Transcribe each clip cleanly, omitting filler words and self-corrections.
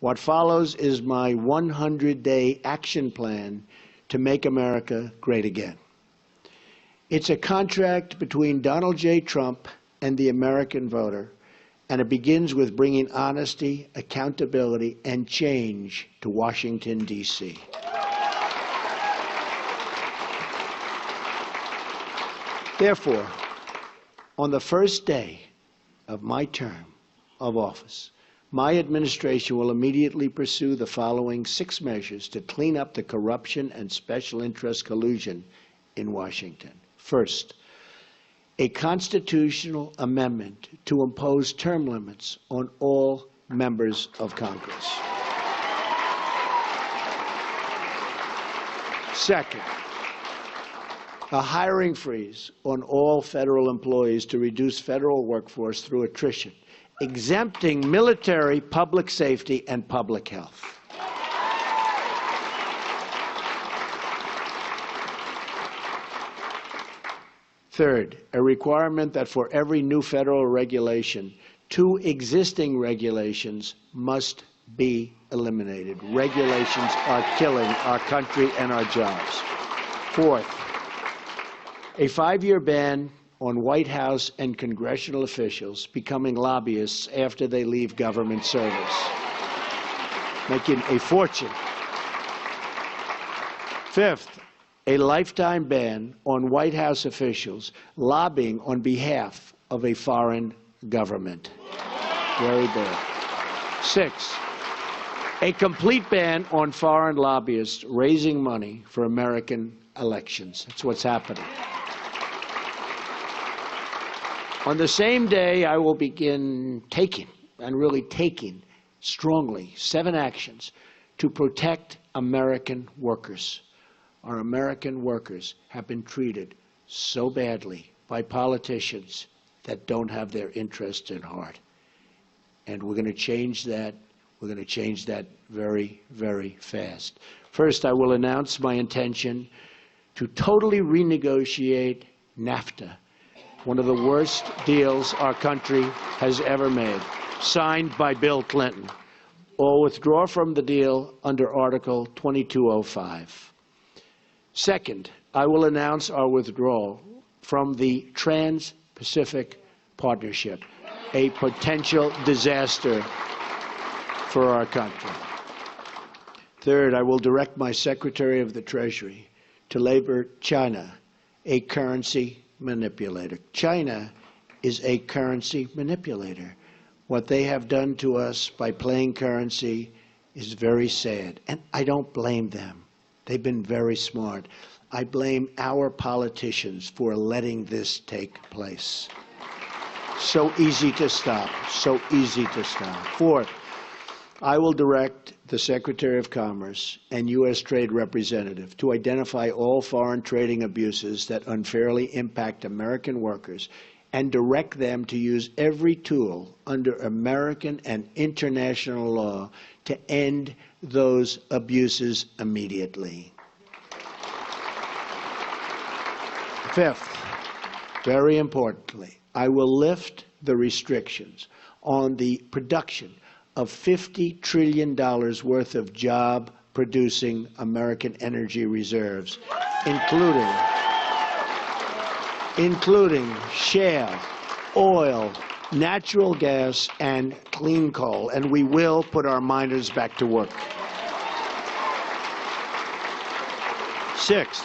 What follows is my 100-day action plan to make America great again. It's a contract between Donald J. Trump and the American voter, and it begins with bringing honesty, accountability, and change to Washington, D.C. Therefore, on the first day of my term of office, my administration will immediately pursue the following 6 measures to clean up the corruption and special interest collusion in Washington. First, a constitutional amendment to impose term limits on all members of Congress. Second, a hiring freeze on all federal employees to reduce federal workforce through attrition, exempting military, public safety, and public health. Third, a requirement that for every new federal regulation, 2 existing regulations must be eliminated. Regulations are killing our country and our jobs. Fourth, a 5-year ban on White House and congressional officials becoming lobbyists after they leave government service, making a fortune. Fifth, a lifetime ban on White House officials lobbying on behalf of a foreign government. Very bad. Sixth, a complete ban on foreign lobbyists raising money for American elections. That's what's happening. On the same day, I will begin taking, and really taking strongly, 7 actions to protect American workers. Our American workers have been treated so badly by politicians that don't have their interests at heart. And we're going to change that. We're going to change that very, very fast. First, I will announce my intention to totally renegotiate NAFTA, one of the worst deals our country has ever made, signed by Bill Clinton, or withdraw from the deal under Article 2205. Second, I will announce our withdrawal from the Trans-Pacific Partnership, a potential disaster for our country. Third, I will direct my Secretary of the Treasury to label China a currency manipulator. China is a currency manipulator. What they have done to us by playing currency is very sad, and I don't blame them. They've been very smart. I blame our politicians for letting this take place. So easy to stop, so easy to stop. Fourth, I will direct the Secretary of Commerce and U.S. Trade Representative to identify all foreign trading abuses that unfairly impact American workers and direct them to use every tool under American and international law to end those abuses immediately. Fifth, very importantly, I will lift the restrictions on the production of $50 trillion worth of job-producing American energy reserves, including shale, oil, natural gas, and clean coal, and we will put our miners back to work. Sixth,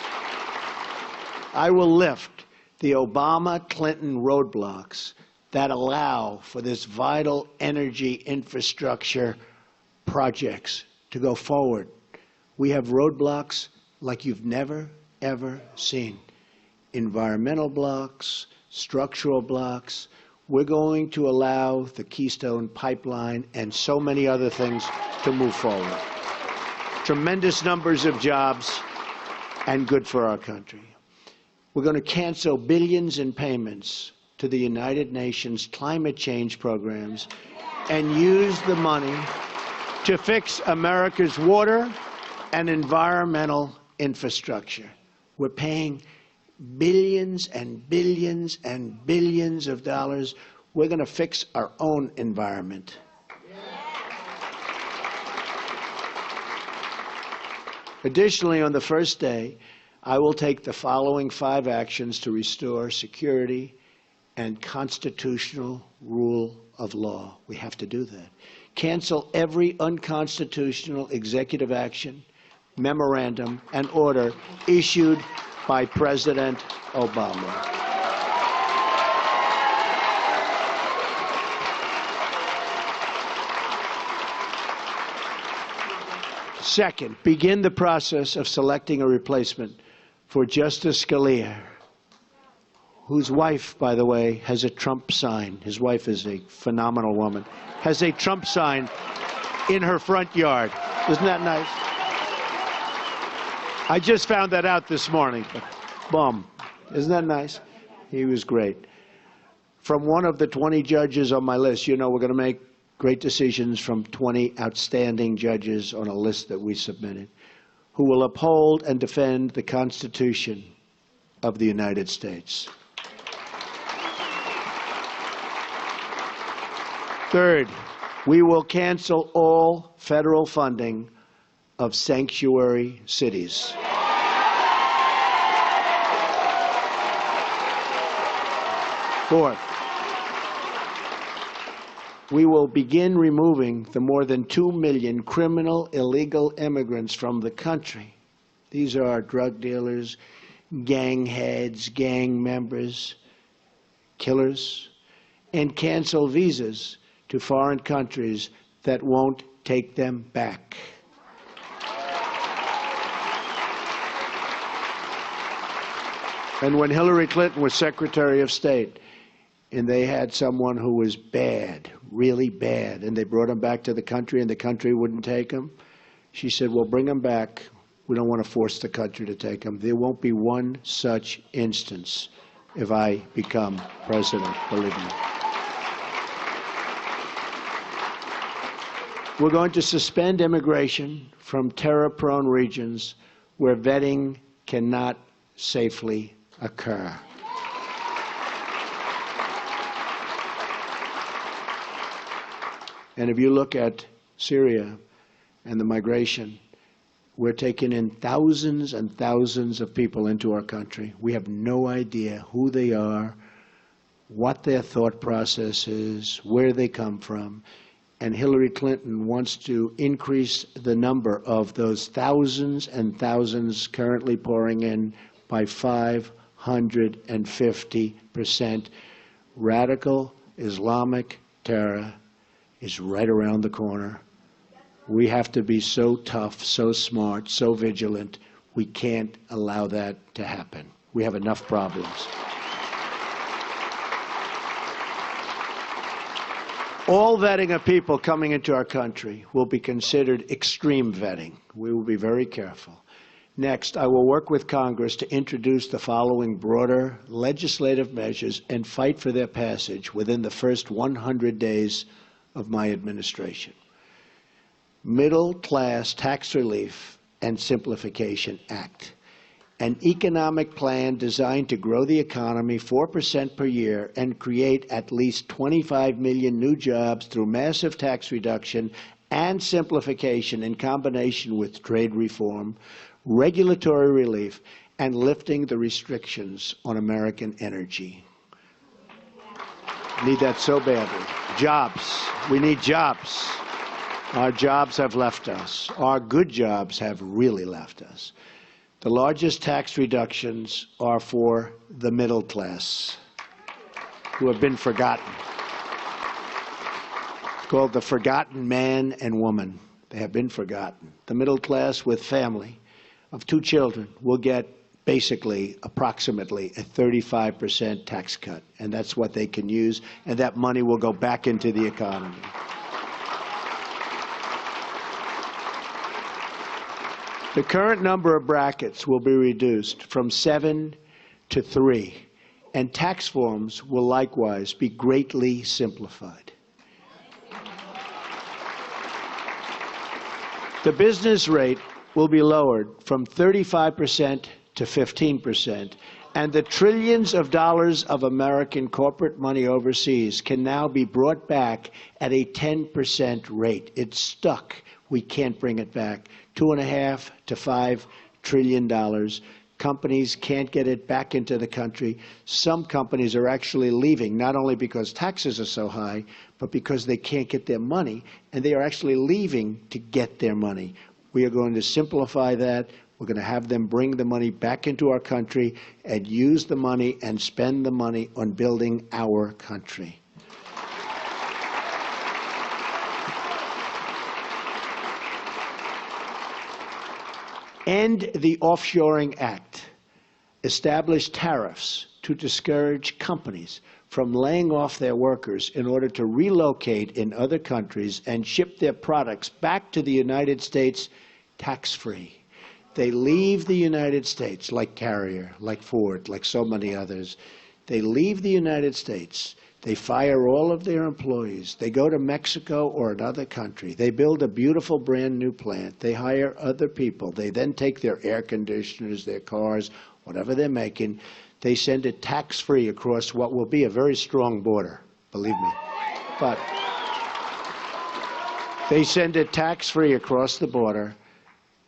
I will lift the Obama-Clinton roadblocks that allow for this vital energy infrastructure projects to go forward. We have roadblocks like you've never, ever seen. Environmental blocks, structural blocks. We're going to allow the Keystone Pipeline and so many other things to move forward. Tremendous numbers of jobs and good for our country. We're going to cancel billions in payments to the United Nations climate change programs and use the money to fix America's water and environmental infrastructure. We're paying billions and billions and billions of dollars. We're going to fix our own environment. Additionally, on the first day, I will take the following 5 actions to restore security and constitutional rule of law. We have to do that. Cancel every unconstitutional executive action, memorandum, and order issued by President Obama. Second, begin the process of selecting a replacement for Justice Scalia, whose wife, by the way, has a Trump sign. His wife is a phenomenal woman. Has a Trump sign in her front yard. Isn't that nice? I just found that out this morning. Boom. Isn't that nice? He was great. From one of the 20 judges on my list, you know we're going to make great decisions from 20 outstanding judges on a list that we submitted, who will uphold and defend the Constitution of the United States. Third, we will cancel all federal funding of sanctuary cities. Fourth, we will begin removing the more than 2 million criminal illegal immigrants from the country. These are our drug dealers, gang heads, gang members, killers, and cancel visas to foreign countries that won't take them back. And when Hillary Clinton was Secretary of State, and they had someone who was bad, really bad, and they brought him back to the country and the country wouldn't take him, she said, well, bring him back. We don't want to force the country to take him. There won't be one such instance if I become president, believe me. We're going to suspend immigration from terror-prone regions where vetting cannot safely occur. And if you look at Syria and the migration, we're taking in thousands and thousands of people into our country. We have no idea who they are, what their thought process is, where they come from. And Hillary Clinton wants to increase the number of those thousands and thousands currently pouring in by 550%. Radical Islamic terror is right around the corner. We have to be so tough, so smart, so vigilant. We can't allow that to happen. We have enough problems. All vetting of people coming into our country will be considered extreme vetting. We will be very careful. Next, I will work with Congress to introduce the following broader legislative measures and fight for their passage within the first 100 days of my administration. Middle Class Tax Relief and Simplification Act, an economic plan designed to grow the economy 4% per year and create at least 25 million new jobs through massive tax reduction and simplification in combination with trade reform, regulatory relief, and lifting the restrictions on American energy. Need that so badly. Jobs. We need jobs. Our jobs have left us. Our good jobs have really left us. The largest tax reductions are for the middle class, who have been forgotten. It's called the forgotten man and woman. They have been forgotten. The middle class with family of 2 children will get basically approximately a 35% tax cut, and that's what they can use, and that money will go back into the economy. The current number of brackets will be reduced from 7 to 3, and tax forms will likewise be greatly simplified. The business rate will be lowered from 35% to 15%, and the trillions of dollars of American corporate money overseas can now be brought back at a 10% rate. It's stuck We can't bring it back. $2.5 to $5 trillion. Companies can't get it back into the country. Some companies are actually leaving, not only because taxes are so high, but because they can't get their money, and they are actually leaving to get their money. We are going to simplify that. We're going to have them bring the money back into our country and use the money and spend the money on building our country. End the Offshoring Act. Establish tariffs to discourage companies from laying off their workers in order to relocate in other countries and ship their products back to the United States tax-free. They leave the United States, like Carrier, like Ford, like so many others. They leave the United States. They fire all of their employees. They go to Mexico or another country. They build a beautiful brand new plant. They hire other people. They then take their air conditioners, their cars, whatever they're making. They send it tax-free across what will be a very strong border, believe me. But they send it tax-free across the border.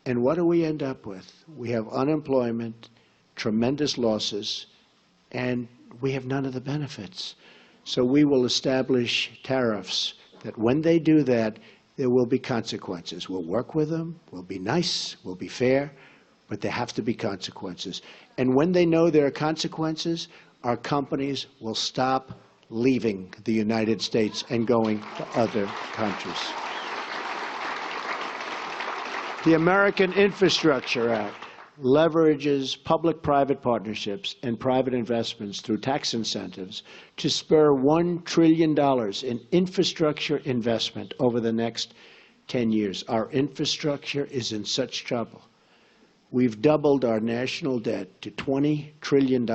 And what do we end up with? We have unemployment, tremendous losses, and we have none of the benefits. So we will establish tariffs that when they do that, there will be consequences. We'll work with them, we'll be nice, we'll be fair, but there have to be consequences. And when they know there are consequences, our companies will stop leaving the United States and going to other countries. The American Infrastructure Act leverages public-private partnerships and private investments through tax incentives to spur $1 trillion in infrastructure investment over the next 10 years. Our infrastructure is in such trouble. We've doubled our national debt to $20 trillion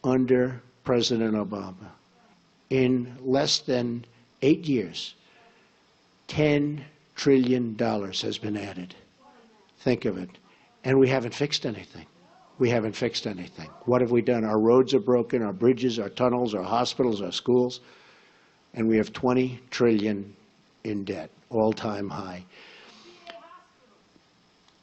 under President Obama. In less than 8 years, $10 trillion has been added. Think of it. And we haven't fixed anything. We haven't fixed anything. What have we done? Our roads are broken, our bridges, our tunnels, our hospitals, our schools, and we have $20 trillion in debt, all-time high.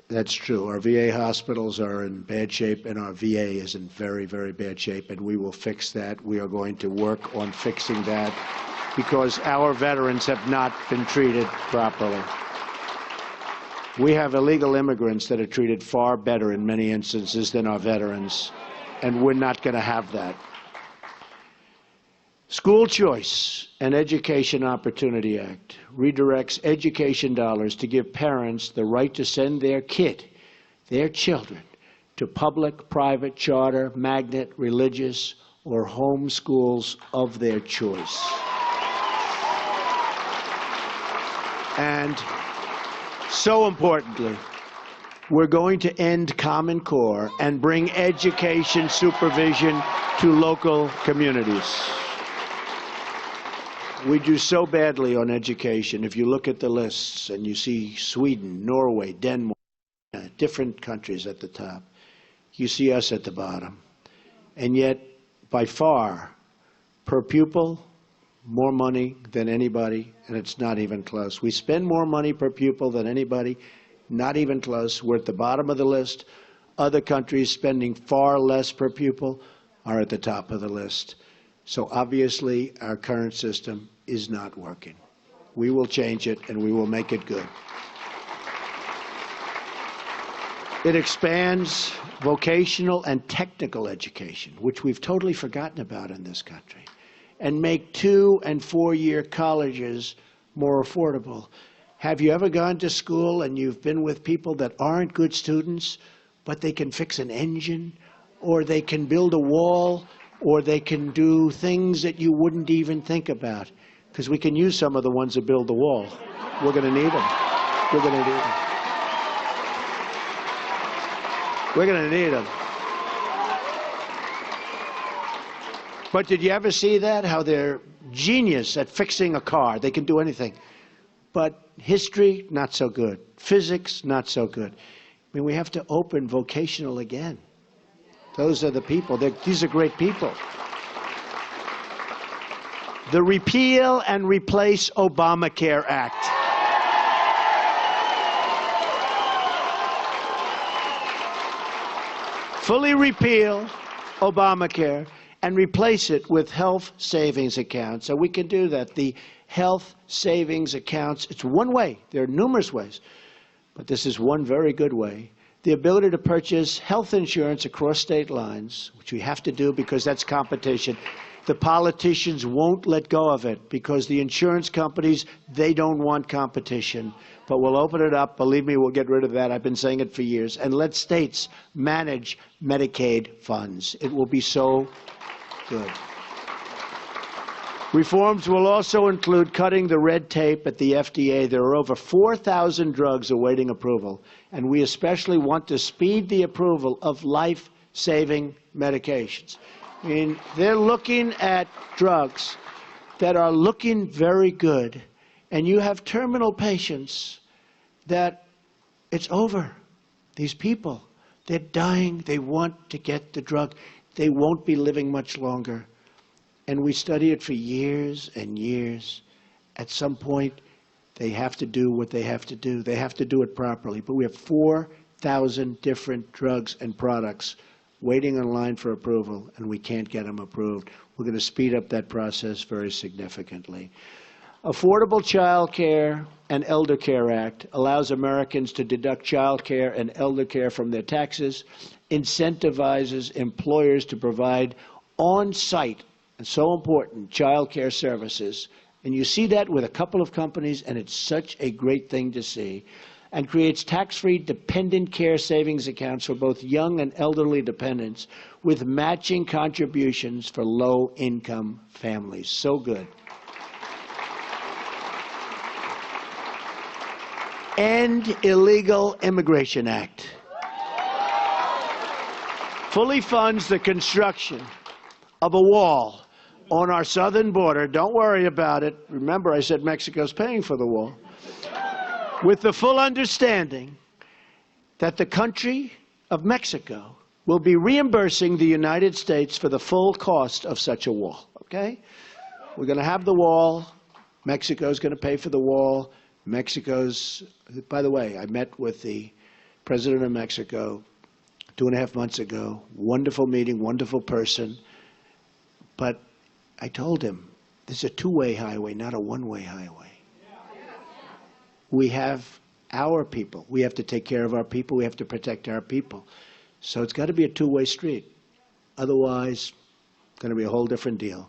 That's true. Our VA hospitals are in bad shape, and our VA is in very, very bad shape, and we will fix that. We are going to work on fixing that because our veterans have not been treated properly. We have illegal immigrants that are treated far better in many instances than our veterans, and we're not going to have that. School Choice and Education Opportunity Act redirects education dollars to give parents the right to send their kid, their children, to public, private, charter, magnet, religious, or home schools of their choice. And so importantly, we're going to end Common Core and bring education supervision to local communities. We do so badly on education. If you look at the lists and you see Sweden, Norway, Denmark, different countries at the top, you see us at the bottom. And yet, by far, per pupil, more money than anybody, and it's not even close. We spend more money per pupil than anybody, not even close. We're at the bottom of the list. Other countries spending far less per pupil are at the top of the list. So obviously, our current system is not working. We will change it, and we will make it good. It expands vocational and technical education, which we've totally forgotten about in this country, and make 2- and 4-year colleges more affordable. Have you ever gone to school and you've been with people that aren't good students, but they can fix an engine, or they can build a wall, or they can do things that you wouldn't even think about? Because we can use some of the ones that build the wall. We're going to need them. We're going to need them. We're going to need them. But did you ever see that? How they're genius at fixing a car. They can do anything. But history, not so good. Physics, not so good. I mean, we have to open vocational again. Those are the people. These are great people. The Repeal and Replace Obamacare Act. fully repeal Obamacare and replace it with health savings accounts. So we can do that. The health savings accounts, it's one way. There are numerous ways, but this is one very good way. The ability to purchase health insurance across state lines, which we have to do because that's competition. The politicians won't let go of it because the insurance companies, they don't want competition. But we'll open it up. Believe me, we'll get rid of that. I've been saying it for years. And let states manage Medicaid funds. It will be so good. Reforms will also include cutting the red tape at the FDA. There are over 4,000 drugs awaiting approval, and we especially want to speed the approval of life-saving medications. I mean, they're looking at drugs that are looking very good, and you have terminal patients that it's over. These people, they're dying. They want to get the drug. They won't be living much longer. And we study it for years and years. At some point, they have to do what they have to do. They have to do it properly. But we have 4,000 different drugs and products waiting in line for approval, and we can't get them approved. We're going to speed up that process very significantly. Affordable Child Care and Elder Care Act allows Americans to deduct child care and elder care from their taxes, incentivizes employers to provide on-site, and so important, child care services. And you see that with a couple of companies, and it's such a great thing to see. And creates tax-free dependent care savings accounts for both young and elderly dependents with matching contributions for low-income families. So good. End Illegal Immigration Act. Fully funds the construction of a wall on our southern border. Don't worry about it. Remember, I said Mexico's paying for the wall. With the full understanding that the country of Mexico will be reimbursing the United States for the full cost of such a wall, okay? We're going to have the wall. Mexico's going to pay for the wall. Mexico's, by the way, I met with the president of Mexico 2.5 months ago. Wonderful meeting, wonderful person. But I told him, this is a two-way highway, not a one-way highway. We have our people. We have to take care of our people. We have to protect our people. So it's got to be a two-way street. Otherwise, it's going to be a whole different deal.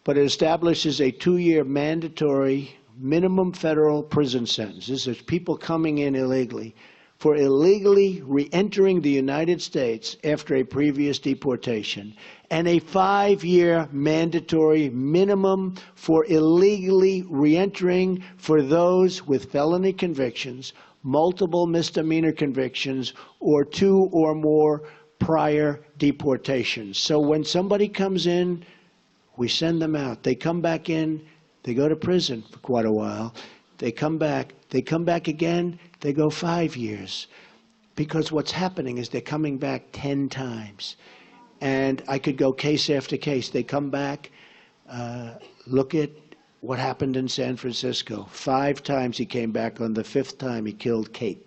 But it establishes a 2-year mandatory minimum federal prison sentence. This is people coming in illegally for illegally re-entering the United States after a previous deportation, and a 5-year mandatory minimum for illegally re-entering for those with felony convictions, multiple misdemeanor convictions, or 2 or more prior deportations. So when somebody comes in, we send them out. They come back in, they go to prison for quite a while. They come back again, they go 5 years. Because what's happening is they're coming back 10 times. And I could go case after case. They come back, look at what happened in San Francisco. 5 times he came back. On the 5th time, he killed Kate.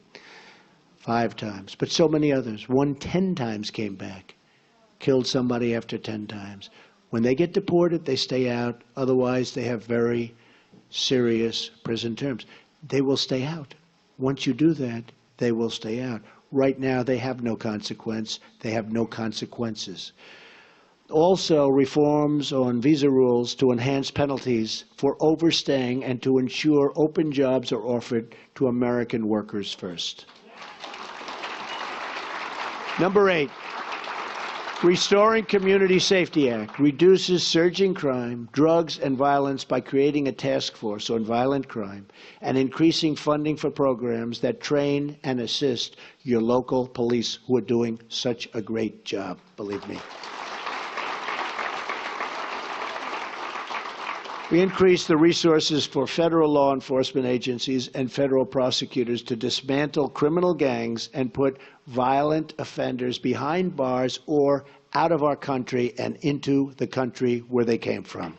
5 times. But so many others. 10 times came back, killed somebody after 10 times. When they get deported, they stay out. Otherwise, they have very serious prison terms. They will stay out. Once you do that, they will stay out. Right now, they have no consequence. They have no consequences. Also, reforms on visa rules to enhance penalties for overstaying and to ensure open jobs are offered to American workers first. Number 8. Restoring Community Safety Act reduces surging crime, drugs, and violence by creating a task force on violent crime and increasing funding for programs that train and assist your local police who are doing such a great job, believe me. We increase the resources for federal law enforcement agencies and federal prosecutors to dismantle criminal gangs and put violent offenders behind bars or out of our country and into the country where they came from.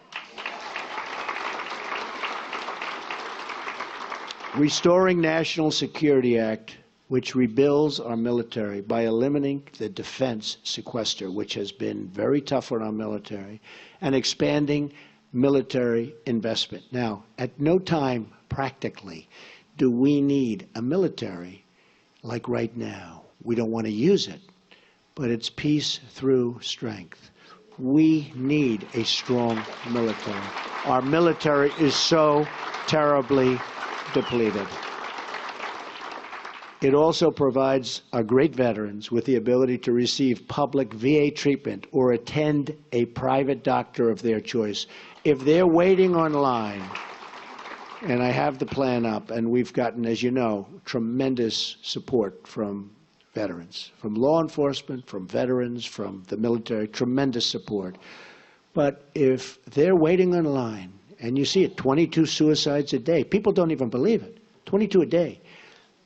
Restoring National Security Act which rebuilds our military by eliminating the defense sequester, which has been very tough on our military, and expanding military investment. Now, at no time, practically, do we need a military like right now. We don't want to use it, but it's peace through strength. We need a strong military. Our military is so terribly depleted. It also provides our great veterans with the ability to receive public VA treatment or attend a private doctor of their choice. If they're waiting online, and I have the plan up, and we've gotten, as you know, tremendous support from veterans, from law enforcement, from veterans, from the military, tremendous support. But if they're waiting online, and you see it, 22 suicides a day, people don't even believe it, 22 a day.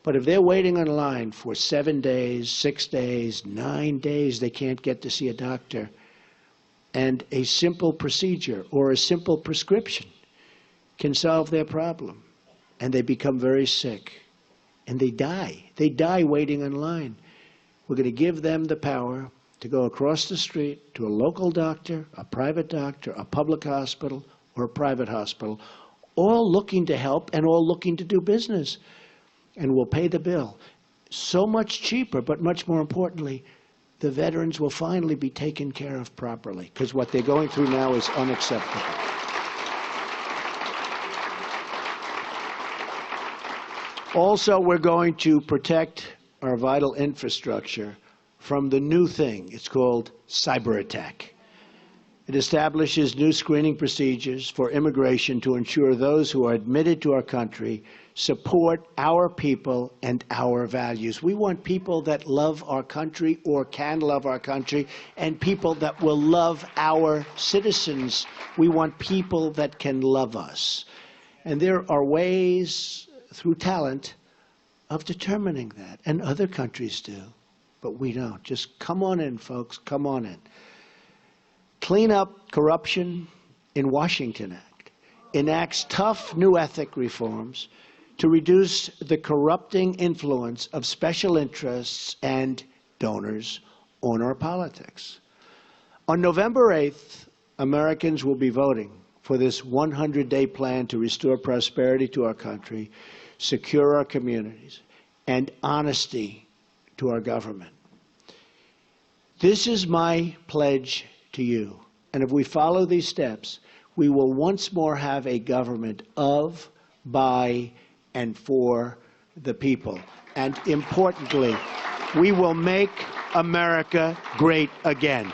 But if they're waiting on line for 7 days, 6 days, 9 days, they can't get to see a doctor, and a simple procedure or a simple prescription can solve their problem, and they become very sick, and they die. They die waiting in line. We're going to give them the power to go across the street to a local doctor, a private doctor, a public hospital, or a private hospital, all looking to help and all looking to do business. And we'll pay the bill. So much cheaper, but much more importantly, the veterans will finally be taken care of properly, because what they're going through now is unacceptable. Also, we're going to protect our vital infrastructure from the new thing. It's called cyber attack. It establishes new screening procedures for immigration to ensure those who are admitted to our country support our people and our values. We want people that love our country or can love our country, and people that will love our citizens. We want people that can love us. And there are ways through talent of determining that, and other countries do, but we don't. Just come on in, folks, come on in. Clean Up Corruption in Washington Act enacts tough new ethic reforms to reduce the corrupting influence of special interests and donors on our politics. On November 8th, Americans will be voting for this 100-day plan to restore prosperity to our country, secure our communities, and honesty to our government. This is my pledge to you. And if we follow these steps, we will once more have a government of, by, and for the people. And importantly, we will make America great again.